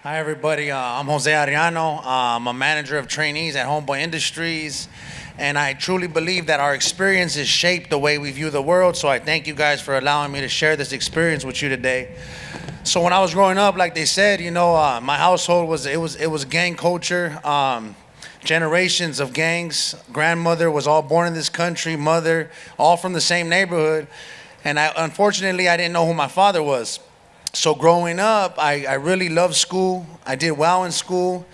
Hi, everybody. I'm Jose Arellano. I'm a manager of trainees at Homeboy Industries, and I truly believe that our experiences shape the way we view the world. So I thank you guys for allowing me to share this experience with you today. So when I was growing up, like they said, my household was gang culture. Generations of gangs. Grandmother was all born in this country. Mother, all from the same neighborhood. And unfortunately, I didn't know who my father was. So growing up, I really loved school. I did well in school,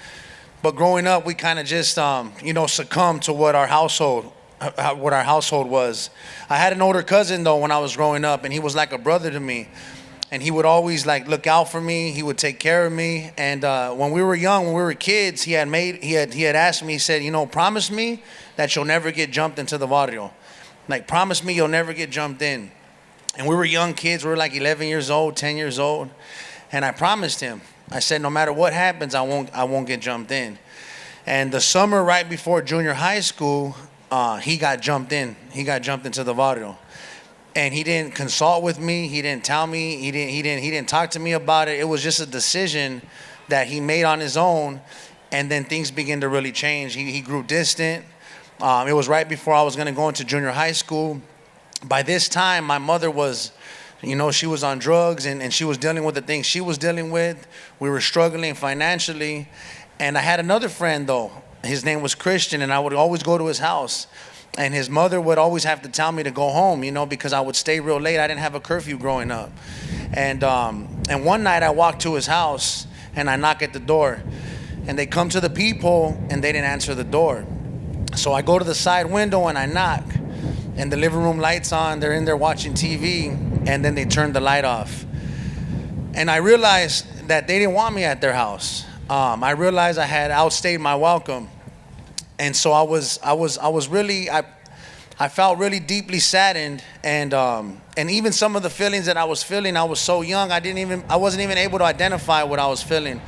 but growing up, we kind of just succumbed to what our household was. I had an older cousin though when I was growing up, and he was like a brother to me, and he would always like look out for me. He would take care of me. And when we were young, when we were kids, he had asked me. He said, promise me that you'll never get jumped into the barrio. Like, promise me you'll never get jumped in. And we were young kids. We were like 11 years old, 10 years old. And I promised him. I said, no matter what happens, I won't get jumped in. And the summer right before junior high school, he got jumped in. He got jumped into the barrio. And he didn't consult with me. He didn't tell me. He didn't talk to me about it. It was just a decision that he made on his own. And then things began to really change. He grew distant. It was right before I was going to go into junior high school. By this time, my mother was, she was on drugs and she was dealing with the things she was dealing with. We were struggling financially. And I had another friend, though. His name was Christian, and I would always go to his house. And his mother would always have to tell me to go home, because I would stay real late. I didn't have a curfew growing up. And one night I walked to his house, and I knock at the door. And they come to the peephole, and they didn't answer the door. So I go to the side window, and I knock. And the living room light's on, they're in there watching TV, and then they turned the light off. And I realized that they didn't want me at their house. I realized I had outstayed my welcome. And so I felt really deeply saddened, and even some of the feelings that I was feeling, I was so young, I wasn't even able to identify what I was feeling.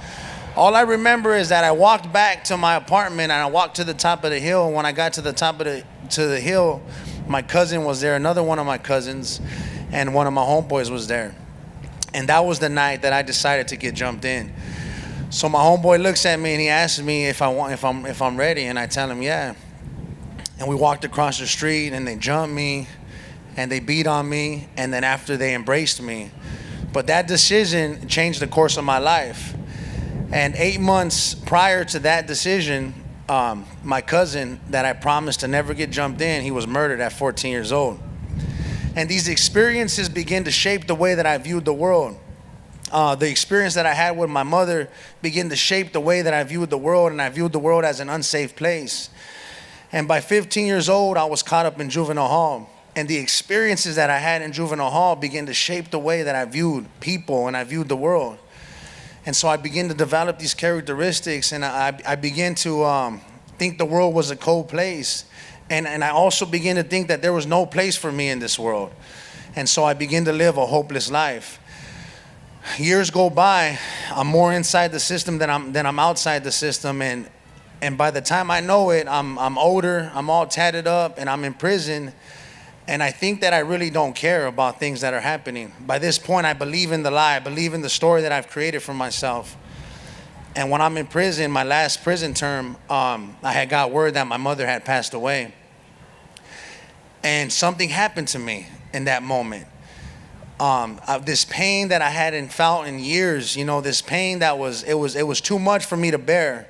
All I remember is that I walked back to my apartment, and I walked to the top of the hill. And when I got to the top of the hill, my cousin was there, another one of my cousins, and one of my homeboys was there. And that was the night that I decided to get jumped in. So my homeboy looks at me and he asks me if I'm ready, and I tell him yeah. And we walked across the street, and they jumped me and they beat on me, and then after they embraced me. But that decision changed the course of my life. And 8 months prior to that decision, my cousin that I promised to never get jumped in, he was murdered at 14 years old. And these experiences begin to shape the way that I viewed the world. The experience that I had with my mother began to shape the way that I viewed the world, and I viewed the world as an unsafe place. And by 15 years old, I was caught up in juvenile hall. And the experiences that I had in juvenile hall began to shape the way that I viewed people and I viewed the world. And so I began to develop these characteristics, and I began to think the world was a cold place. And I also began to think that there was no place for me in this world. And so I began to live a hopeless life. Years go by, I'm more inside the system than I'm outside the system. And by the time I know it, I'm older, I'm all tatted up, and I'm in prison. And I think that I really don't care about things that are happening. By this point, I believe in the lie. I believe in the story that I've created for myself. And when I'm in prison, my last prison term, I had got word that my mother had passed away. And something happened to me in that moment. This pain that I hadn't felt in years, this pain that it was too much for me to bear.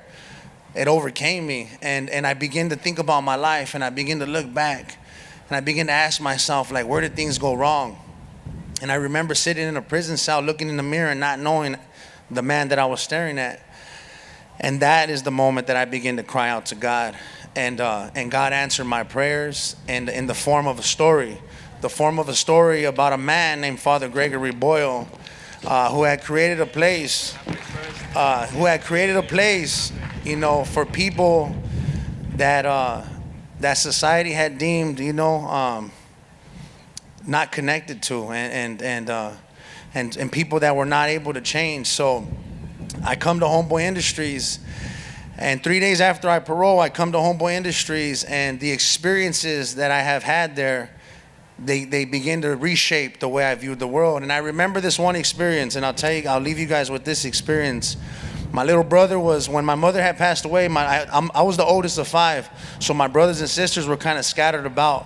It overcame me. And I began to think about my life, and I began to look back. And I began to ask myself, like, where did things go wrong? And I remember sitting in a prison cell, looking in the mirror and not knowing the man that I was staring at. And that is the moment that I began to cry out to God. And God answered my prayers in the form of a story. The form of a story about a man named Father Gregory Boyle, who had created a place, for people that society had deemed, not connected to, and people that were not able to change. So I come to Homeboy Industries, and 3 days after I parole, I come to Homeboy Industries, and the experiences that I have had there they begin to reshape the way I viewed the world. And I remember this one experience, and I'll leave you guys with this experience. My little brother was, when my mother had passed away, I was the oldest of 5, so my brothers and sisters were kind of scattered about.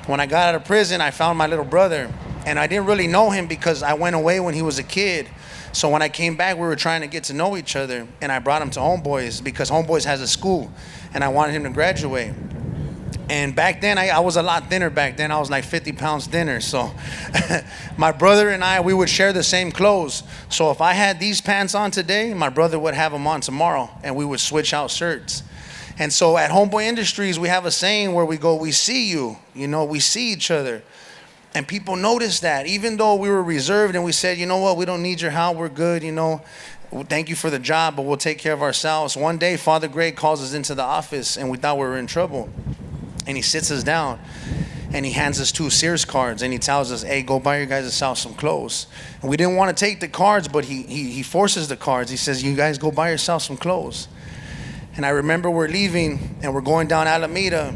When I got out of prison, I found my little brother, and I didn't really know him because I went away when he was a kid. So when I came back, we were trying to get to know each other, and I brought him to Homeboys because Homeboys has a school, and I wanted him to graduate. And back then, I was a lot thinner back then. I was like 50 pounds thinner. So my brother and I, we would share the same clothes. So if I had these pants on today, my brother would have them on tomorrow, and we would switch out shirts. And so at Homeboy Industries, we have a saying where we go, we see you, we see each other. And people noticed that, even though we were reserved and we said, you know what, we don't need your help, we're good, thank you for the job, but we'll take care of ourselves. One day, Father Greg calls us into the office, and we thought we were in trouble. And he sits us down, and he hands us 2 Sears cards, and he tells us, hey, go buy your guys' self some clothes. And we didn't want to take the cards, but he forces the cards. He says, you guys go buy yourself some clothes. And I remember we're leaving, and we're going down Alameda.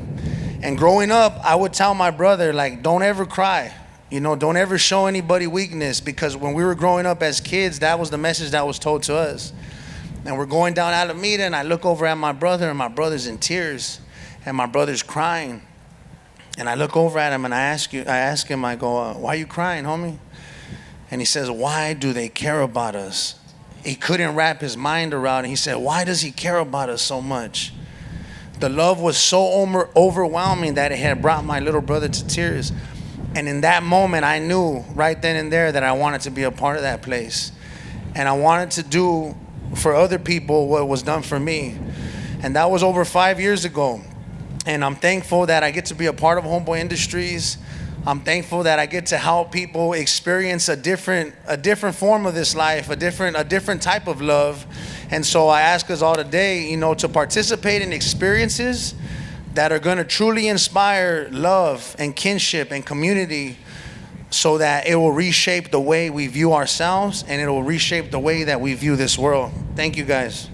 And growing up, I would tell my brother, like, don't ever cry. Don't ever show anybody weakness, because when we were growing up as kids, that was the message that was told to us. And we're going down Alameda, and I look over at my brother, and my brother's in tears. And my brother's crying. And I look over at him, and I ask him, I go, why are you crying, homie? And he says, why do they care about us? He couldn't wrap his mind around it. He said, why does he care about us so much? The love was so overwhelming that it had brought my little brother to tears. And in that moment, I knew right then and there that I wanted to be a part of that place. And I wanted to do for other people what was done for me. And that was over 5 years ago. And I'm thankful that I get to be a part of Homeboy Industries. I'm thankful that I get to help people experience a different form of this life, a different type of love. And so I ask us all today, to participate in experiences that are going to truly inspire love and kinship and community, so that it will reshape the way we view ourselves, and it will reshape the way that we view this world. Thank you, guys.